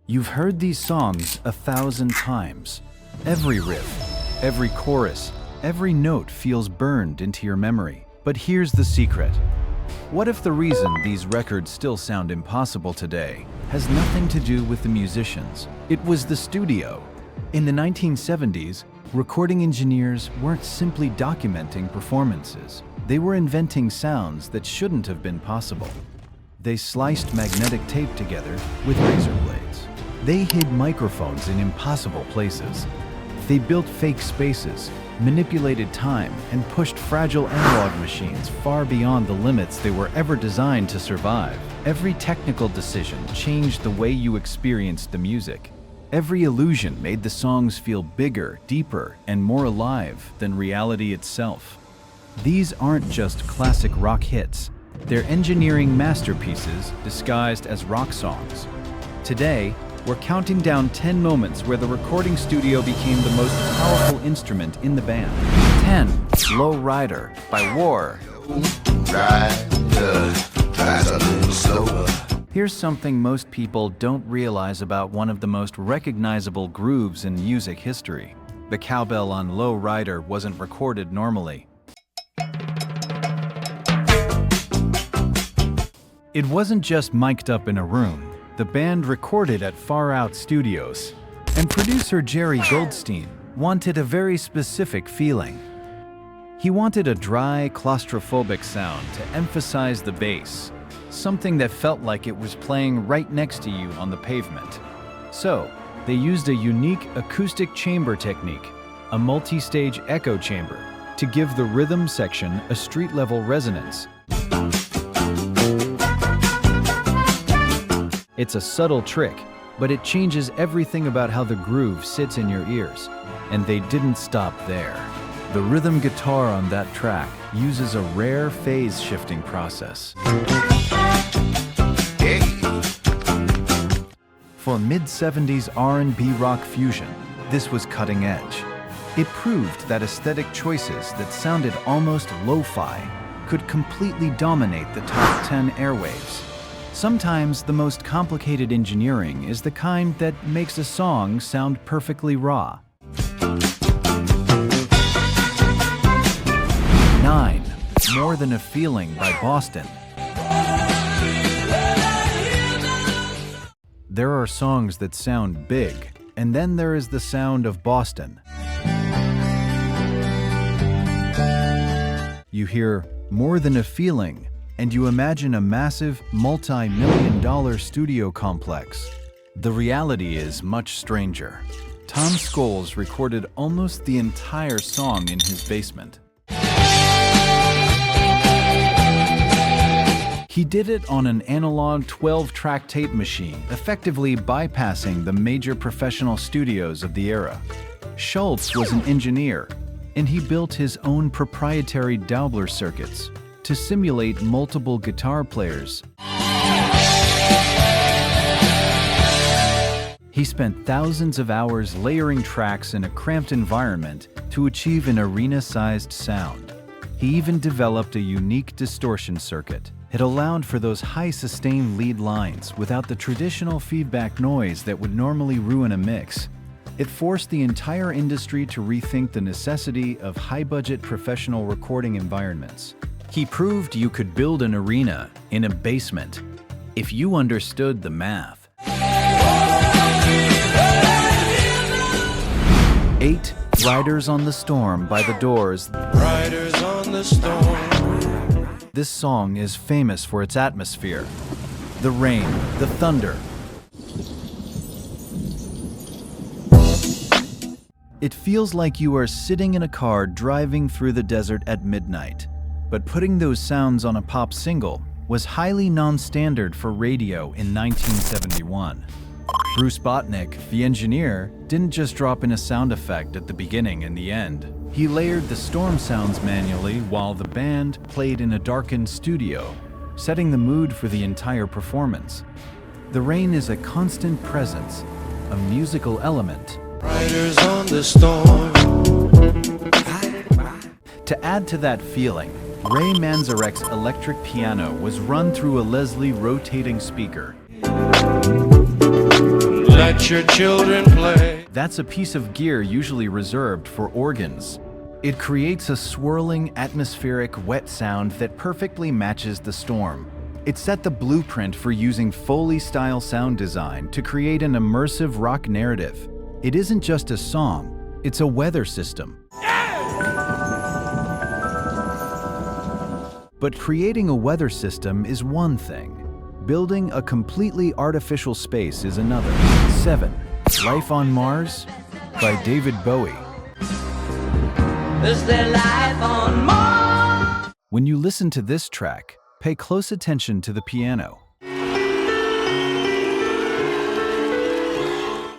You've heard these songs 1,000 times. Every riff, every chorus, every note feels burned into your memory. But here's the secret. What if the reason these records still sound impossible today has nothing to do with the musicians? It was the studio. In the 1970s, recording engineers weren't simply documenting performances. They were inventing sounds that shouldn't have been possible. They sliced magnetic tape together with razor blades. They hid microphones in impossible places. They built fake spaces, manipulated time, and pushed fragile analog machines far beyond the limits they were ever designed to survive. Every technical decision changed the way you experienced the music. Every illusion made the songs feel bigger, deeper, and more alive than reality itself. These aren't just classic rock hits. They're engineering masterpieces disguised as rock songs. Today, we're counting down 10 moments where the recording studio became the most powerful instrument in the band. 10. Low Rider by War. Here's something most people don't realize about one of the most recognizable grooves in music history. The cowbell on Low Rider wasn't recorded normally. It wasn't just mic'd up in a room. The band recorded at Far Out Studios, and producer Jerry Goldstein wanted a very specific feeling. He wanted a dry, claustrophobic sound to emphasize the bass, something that felt like it was playing right next to you on the pavement. So, they used a unique acoustic chamber technique, a multi-stage echo chamber, to give the rhythm section a street-level resonance. It's a subtle trick, but it changes everything about how the groove sits in your ears. And they didn't stop there. The rhythm guitar on that track uses a rare phase shifting process. For mid-70s R&B rock fusion, this was cutting edge. It proved that aesthetic choices that sounded almost lo-fi could completely dominate the top 10 airwaves. Sometimes the most complicated engineering is the kind that makes a song sound perfectly raw. 9. More Than a Feeling by Boston. There are songs that sound big, and then there is the sound of Boston. You hear More Than a Feeling, and you imagine a massive, multi-million-dollar studio complex. The reality is much stranger. Tom Scholes recorded almost the entire song in his basement. He did it on an analog 12-track tape machine, effectively bypassing the major professional studios of the era. Schultz was an engineer, and he built his own proprietary Doubler circuits to simulate multiple guitar players. He spent thousands of hours layering tracks in a cramped environment to achieve an arena-sized sound. He even developed a unique distortion circuit. It allowed for those high-sustained lead lines without the traditional feedback noise that would normally ruin a mix. It forced the entire industry to rethink the necessity of high-budget professional recording environments. He proved you could build an arena in a basement if you understood the math. 8. Riders on the Storm by The Doors. Riders on the storm. This song is famous for its atmosphere. The rain, the thunder. It feels like you are sitting in a car driving through the desert at midnight. But putting those sounds on a pop single was highly non-standard for radio in 1971. Bruce Botnick, the engineer, didn't just drop in a sound effect at the beginning and the end. He layered the storm sounds manually while the band played in a darkened studio, setting the mood for the entire performance. The rain is a constant presence, a musical element. Riders on the storm. To add to that feeling, Ray Manzarek's electric piano was run through a Leslie rotating speaker. let your children play. That's a piece of gear usually reserved for organs. It creates a swirling, atmospheric, wet sound that perfectly matches the storm. It set the blueprint for using Foley-style sound design to create an immersive rock narrative. It isn't just a song, it's a weather system. But creating a weather system is one thing. Building a completely artificial space is another. 7. Life on Mars by David Bowie. Is there life on Mars? When you listen to this track, pay close attention to the piano.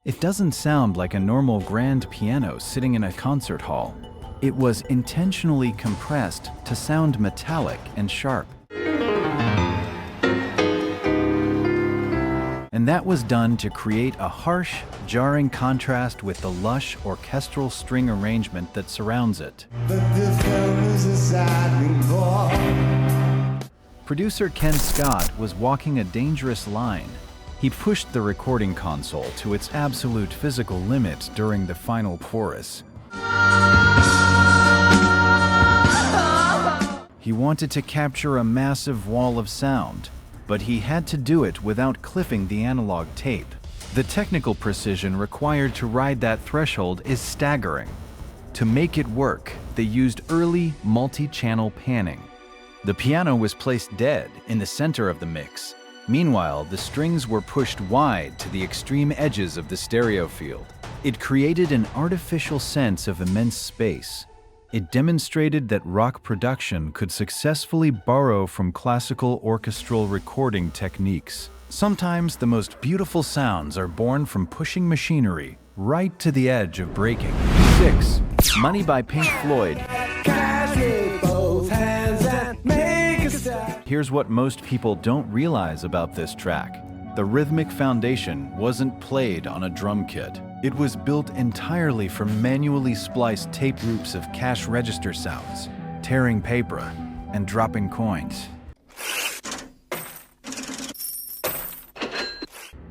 It doesn't sound like a normal grand piano sitting in a concert hall. It was intentionally compressed to sound metallic and sharp. And that was done to create a harsh, jarring contrast with the lush orchestral string arrangement that surrounds it. Producer Ken Scott was walking a dangerous line. He pushed the recording console to its absolute physical limit during the final chorus. He wanted to capture a massive wall of sound, but he had to do it without clipping the analog tape. The technical precision required to ride that threshold is staggering. To make it work, they used early multi-channel panning. The piano was placed dead in the center of the mix. Meanwhile, the strings were pushed wide to the extreme edges of the stereo field. It created an artificial sense of immense space. It demonstrated that rock production could successfully borrow from classical orchestral recording techniques. Sometimes the most beautiful sounds are born from pushing machinery right to the edge of breaking. 6. Money by Pink Floyd. Here's what most people don't realize about this track. The rhythmic foundation wasn't played on a drum kit. It was built entirely from manually spliced tape loops of cash register sounds, tearing paper, and dropping coins.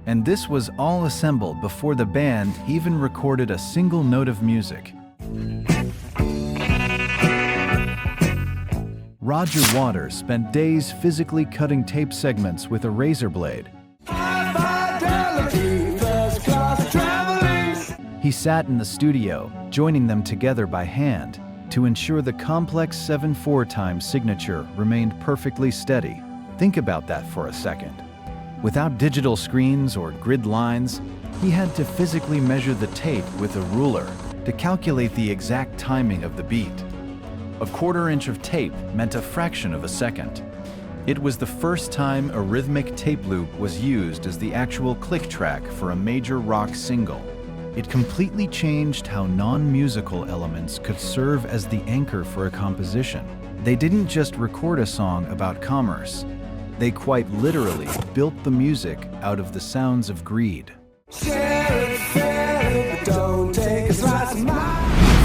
And this was all assembled before the band even recorded a single note of music. Roger Waters spent days physically cutting tape segments with a razor blade. He sat in the studio, joining them together by hand to ensure the complex 7/4 signature remained perfectly steady. Think about that for a second. Without digital screens or grid lines, he had to physically measure the tape with a ruler to calculate the exact timing of the beat. A 1/4 inch of tape meant a fraction of a second. It was the first time a rhythmic tape loop was used as the actual click track for a major rock single. It completely changed how non-musical elements could serve as the anchor for a composition. They didn't just record a song about commerce. They quite literally built the music out of the sounds of greed.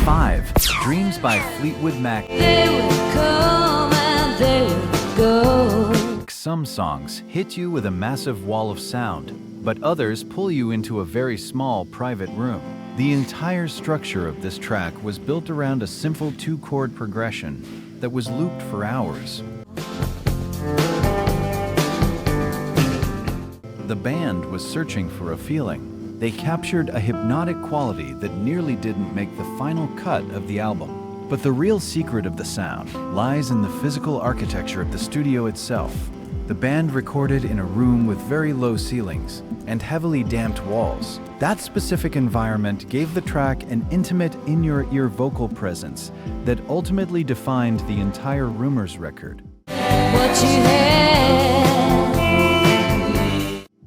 5. Dreams by Fleetwood Mac. They would come and they would go. Some songs hit you with a massive wall of sound, but others pull you into a very small private room. The entire structure of this track was built around a simple 2-chord progression that was looped for hours. The band was searching for a feeling. They captured a hypnotic quality that nearly didn't make the final cut of the album. But the real secret of the sound lies in the physical architecture of the studio itself. The band recorded in a room with very low ceilings and heavily damped walls. That specific environment gave the track an intimate, in-your-ear vocal presence that ultimately defined the entire Rumours record. What you had.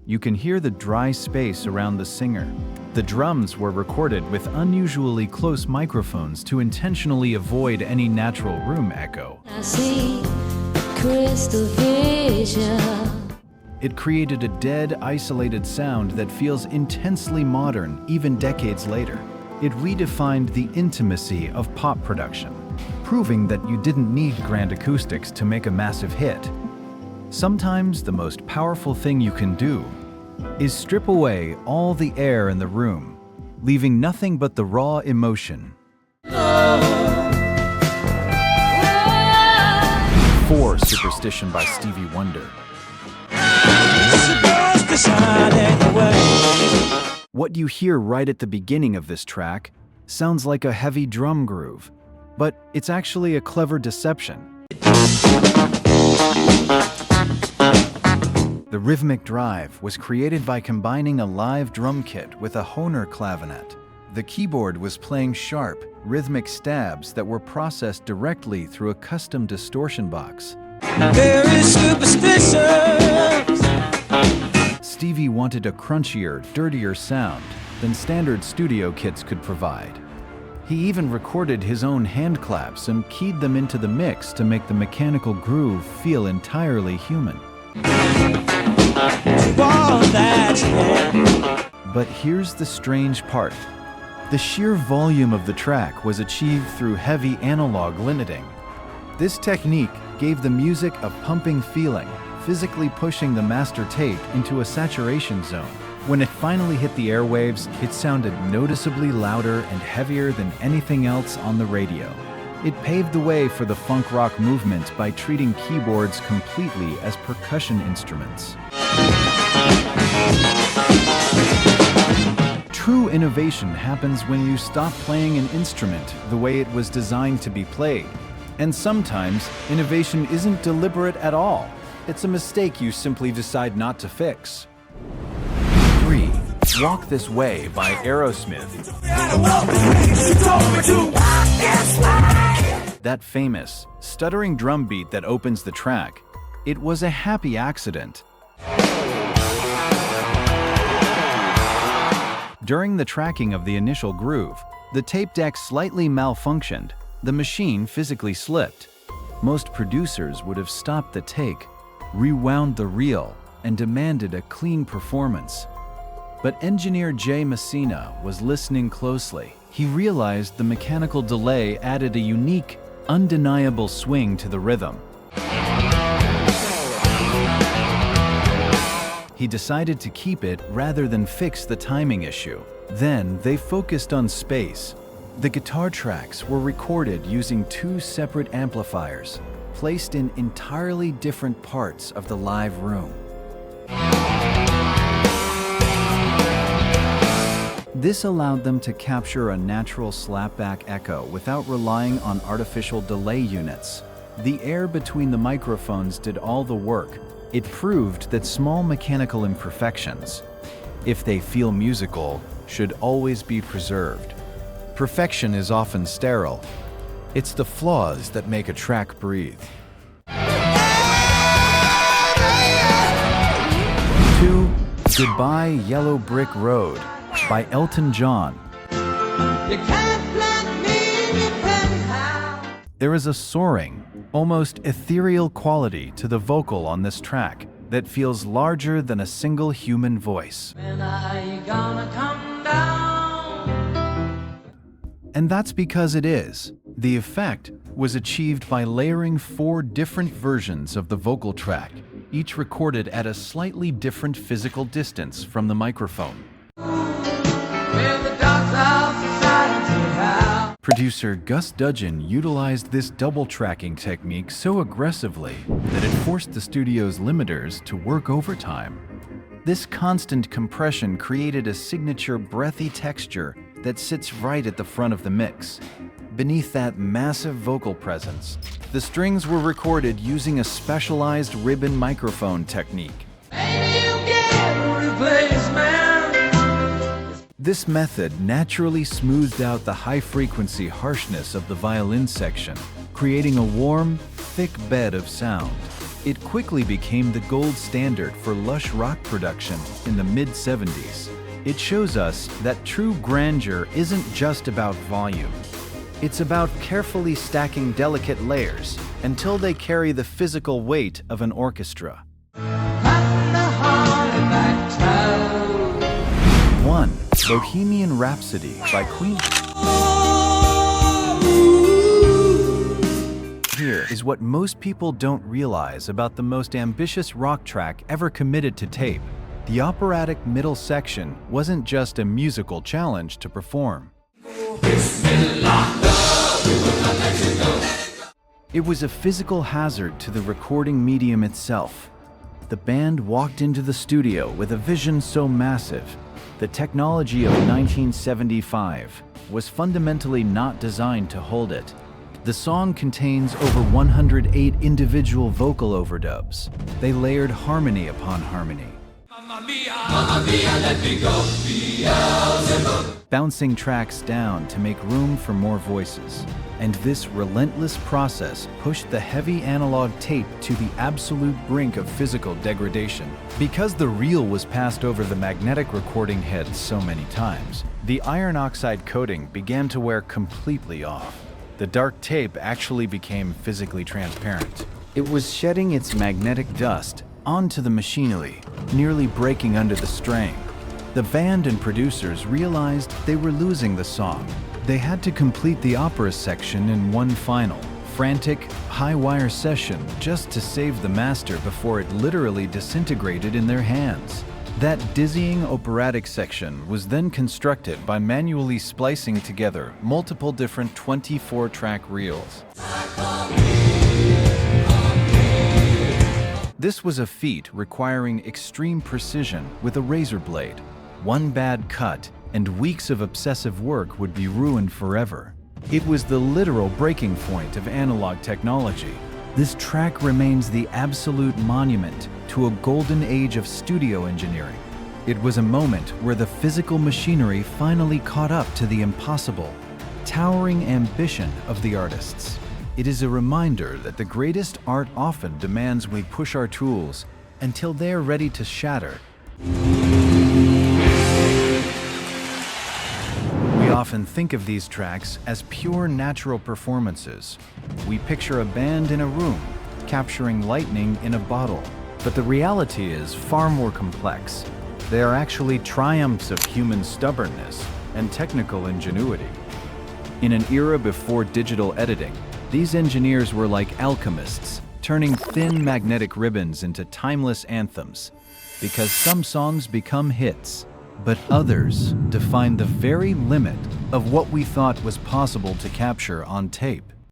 You can hear the dry space around the singer. The drums were recorded with unusually close microphones to intentionally avoid any natural room echo. I see crystal vision. It created a dead, isolated sound that feels intensely modern even decades later. It redefined the intimacy of pop production, proving that you didn't need grand acoustics to make a massive hit. Sometimes the most powerful thing you can do is strip away all the air in the room, leaving nothing but the raw emotion. 4. Superstition by Stevie Wonder. What you hear right at the beginning of this track sounds like a heavy drum groove, but it's actually a clever deception. The rhythmic drive was created by combining a live drum kit with a Hohner clavinet. The keyboard was playing sharp, rhythmic stabs that were processed directly through a custom distortion box. Very superstitious. Stevie wanted a crunchier, dirtier sound than standard studio kits could provide. He even recorded his own hand claps and keyed them into the mix to make the mechanical groove feel entirely human. But here's the strange part. The sheer volume of the track was achieved through heavy analog limiting. This technique gave the music a pumping feeling, physically pushing the master tape into a saturation zone. When it finally hit the airwaves, it sounded noticeably louder and heavier than anything else on the radio. It paved the way for the funk rock movement by treating keyboards completely as percussion instruments. True innovation happens when you stop playing an instrument the way it was designed to be played. And sometimes, innovation isn't deliberate at all. It's a mistake you simply decide not to fix. 3. Walk This Way by Aerosmith. That famous, stuttering drum beat that opens the track, it was a happy accident. During the tracking of the initial groove, the tape deck slightly malfunctioned. The machine physically slipped. Most producers would have stopped the take, rewound the reel, and demanded a clean performance. But engineer Jay Messina was listening closely. He realized the mechanical delay added a unique, undeniable swing to the rhythm. He decided to keep it rather than fix the timing issue. Then they focused on space. The guitar tracks were recorded using 2 separate amplifiers, placed in entirely different parts of the live room. This allowed them to capture a natural slapback echo without relying on artificial delay units. The air between the microphones did all the work. It proved that small mechanical imperfections, if they feel musical, should always be preserved. Perfection is often sterile. It's the flaws that make a track breathe. 2. Goodbye Yellow Brick Road by Elton John. There is a soaring, almost ethereal quality to the vocal on this track that feels larger than a single human voice. When are you gonna come down? And that's because it is. The effect was achieved by layering 4 different versions of the vocal track, each recorded at a slightly different physical distance from the microphone. Producer Gus Dudgeon utilized this double tracking technique so aggressively that it forced the studio's limiters to work overtime. This constant compression created a signature breathy texture that sits right at the front of the mix. Beneath that massive vocal presence, the strings were recorded using a specialized ribbon microphone technique. This method naturally smoothed out the high-frequency harshness of the violin section, creating a warm, thick bed of sound. It quickly became the gold standard for lush rock production in the mid-70s. It shows us that true grandeur isn't just about volume. It's about carefully stacking delicate layers until they carry the physical weight of an orchestra. 1. Bohemian Rhapsody by Queen. Here is what most people don't realize about the most ambitious rock track ever committed to tape. The operatic middle section wasn't just a musical challenge to perform. It was a physical hazard to the recording medium itself. The band walked into the studio with a vision so massive. The technology of 1975 was fundamentally not designed to hold it. The song contains over 108 individual vocal overdubs. They layered harmony upon harmony, bouncing tracks down to make room for more voices. And this relentless process pushed the heavy analog tape to the absolute brink of physical degradation. Because the reel was passed over the magnetic recording head so many times, the iron oxide coating began to wear completely off. The dark tape actually became physically transparent. It was shedding its magnetic dust onto the machinery, nearly breaking under the strain. The band and producers realized they were losing the song. They had to complete the opera section in one final, frantic, high-wire session just to save the master before it literally disintegrated in their hands. That dizzying operatic section was then constructed by manually splicing together multiple different 24-track reels. This was a feat requiring extreme precision with a razor blade. One bad cut, and weeks of obsessive work would be ruined forever. It was the literal breaking point of analog technology. This track remains the absolute monument to a golden age of studio engineering. It was a moment where the physical machinery finally caught up to the impossible, towering ambition of the artists. It is a reminder that the greatest art often demands we push our tools until they are ready to shatter. We often think of these tracks as pure natural performances. We picture a band in a room, capturing lightning in a bottle. But the reality is far more complex. They are actually triumphs of human stubbornness and technical ingenuity. In an era before digital editing, these engineers were like alchemists, turning thin magnetic ribbons into timeless anthems. Because some songs become hits, but others define the very limit of what we thought was possible to capture on tape.